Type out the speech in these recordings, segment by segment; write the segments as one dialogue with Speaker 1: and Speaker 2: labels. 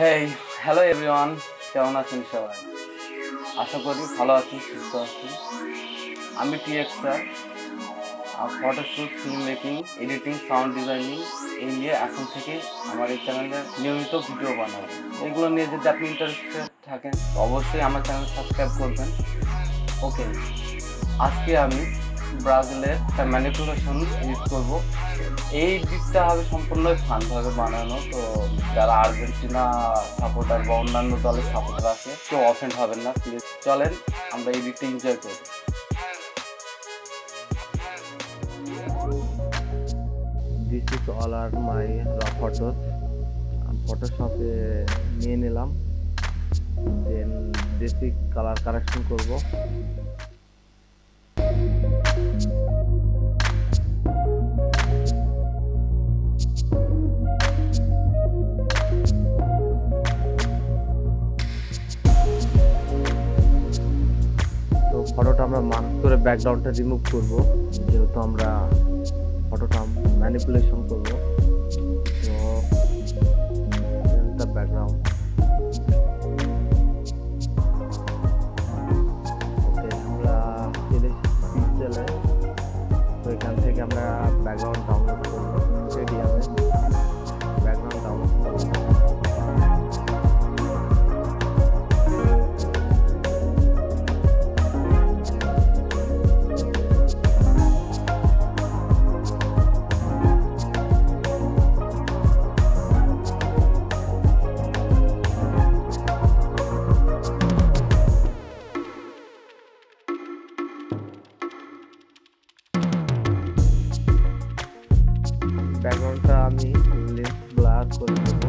Speaker 1: Hey hello everyone, কেমন আছেন সবাই? আশা করি ভালো আছেন, সুস্থ আছেন। আমি thetxr, photoshoot, film making, editing, sound designing এই নিয়ে এখন থেকে আমার এই চ্যানেলে নিয়মিত ভিডিও বানাবো। এগুলো নিয়ে যদি আপনি ইন্টারেস্টেড থাকেন অবশ্যই আমার চ্যানেল সাবস্ক্রাইব করবেন। ওকে, আজকে আমি ব্রাজিলের একটা ম্যানিপুলেশন ইউজ করবো। এই দিকটা হবে সম্পূর্ণ ফানভাবে বানানো, তো যারা আর্জেন্টিনা সাপোর্টার বা অন্যান্য দলের সাপোর্টার আছে কেউ অফেন্ড হবেন না প্লিজ। চলেন আমরা এই দিকটা এনজয় করি।
Speaker 2: দিস ইজ অল আর মাই র ফটোস। ফটোশপে নিয়ে নিলাম, দেন বেসিক কালার কারেকশন করব। তো ফটোটা আমরা মাস্ক করে ব্যাকগ্রাউন্ডটা রিমুভ করব, যেহেতু আমরা ফটোটা ম্যানিপুলেশন করব। তো দ্য ব্যাকগ্রাউন্ড ওকে, আমরা চলে পিক্সেলে। তো এখান থেকে আমরা ব্যাকগ্রাউন্ড ডাউনলোড করব, স্টেডিয়ামে ব্যাকগ্রাউন্ড ডাউনলোড করব। ব্যাকগ্রাউন্ডটা আমি লেফট ব্লার করে দেবো।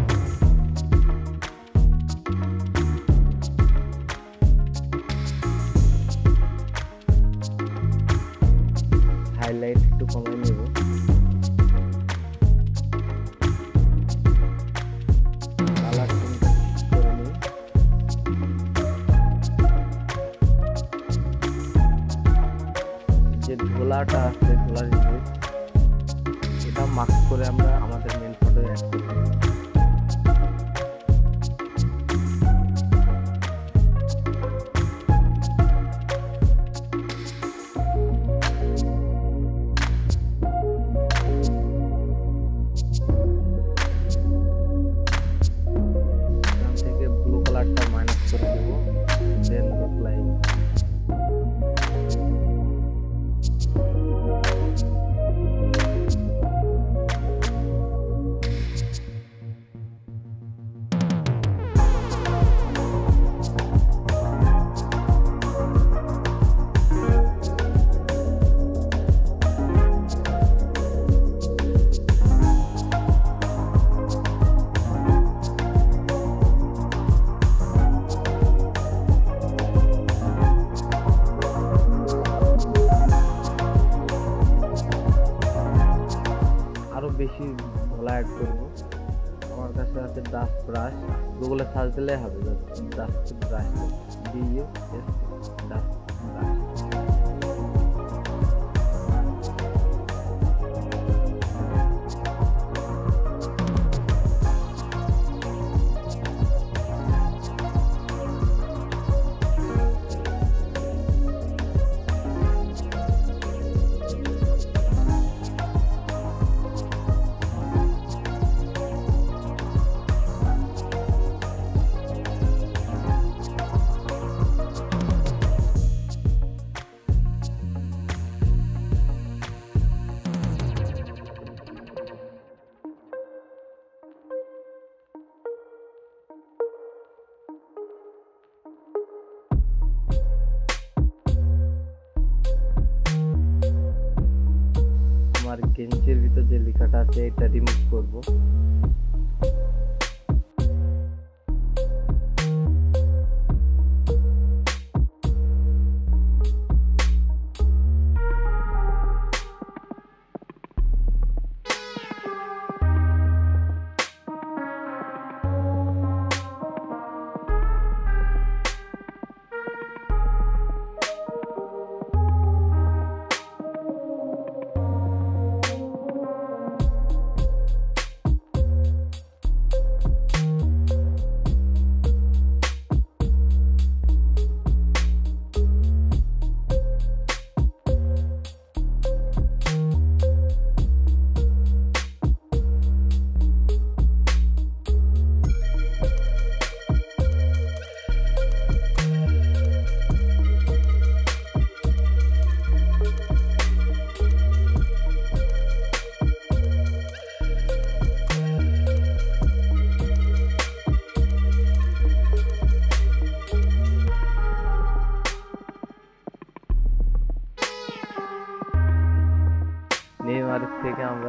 Speaker 2: হাইলাইট একটু কমিয়ে নেব। কালার করে নিই। যে ধোলাটা আছে, ধোলার জিনিস এটা মাস্ক করে আমরা আমাদের মেন ফটো অ্যাড করব। এখান থেকে ব্লু কালারটা মাইনাস করে দেব, দেন লুক লাইক। আরো বেশি ধোলা অ্যাড করবো। আমার কাছে আছে ডাস্ট ব্রাশ, গুগলে সার্চ দিলে হবে dust brush, DUS dust brush. আমার গেঞ্জির ভিতর যে লেখাটা আছে এটা রিমুভ করব।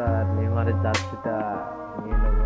Speaker 2: আমরা নেইমারের জার্সিটা নিয়ে নেব।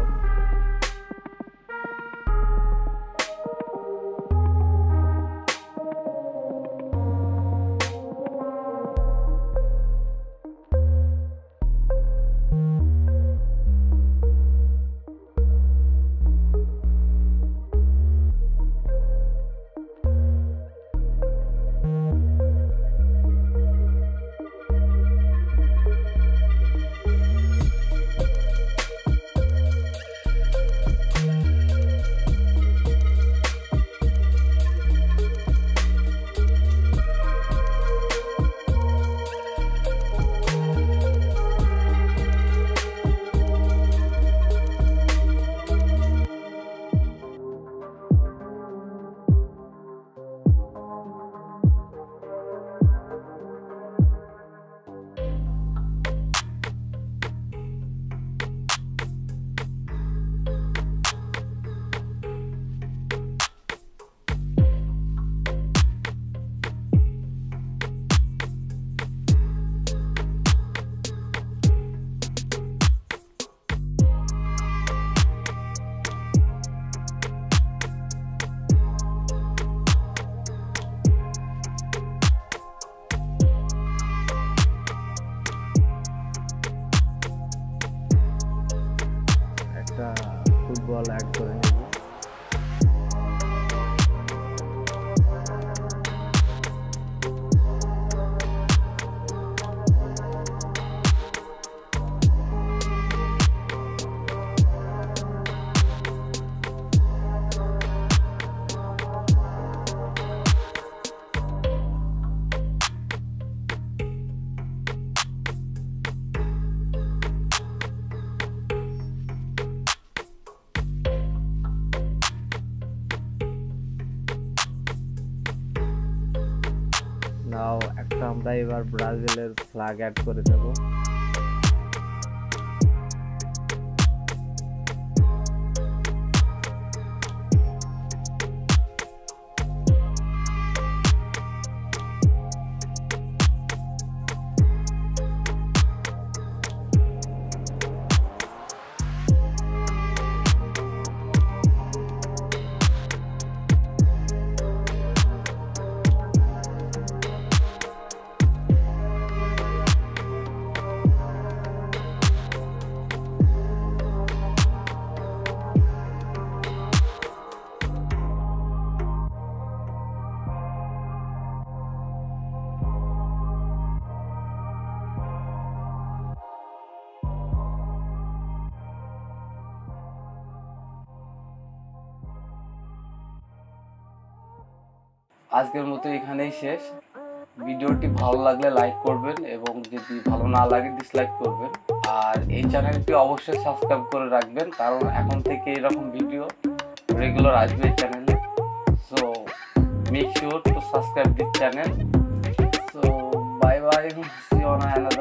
Speaker 2: একটা ফুটবল অ্যাড করে নেব। নাও একটা আমরা এবার ব্রাজিলের ফ্ল্যাগ অ্যাড করে দেব।
Speaker 1: আজকের মতো এখানেই শেষ। ভিডিওটি ভালো লাগলে লাইক করবেন এবং যদি ভালো না লাগে ডিসলাইক করবেন। আর এই চ্যানেলটি অবশ্যই সাবস্ক্রাইব করে রাখবেন, কারণ এখন থেকে এরকম ভিডিও রেগুলার আসবে এই চ্যানেলে। So make sure to subscribe this channel. So bye bye, see you on another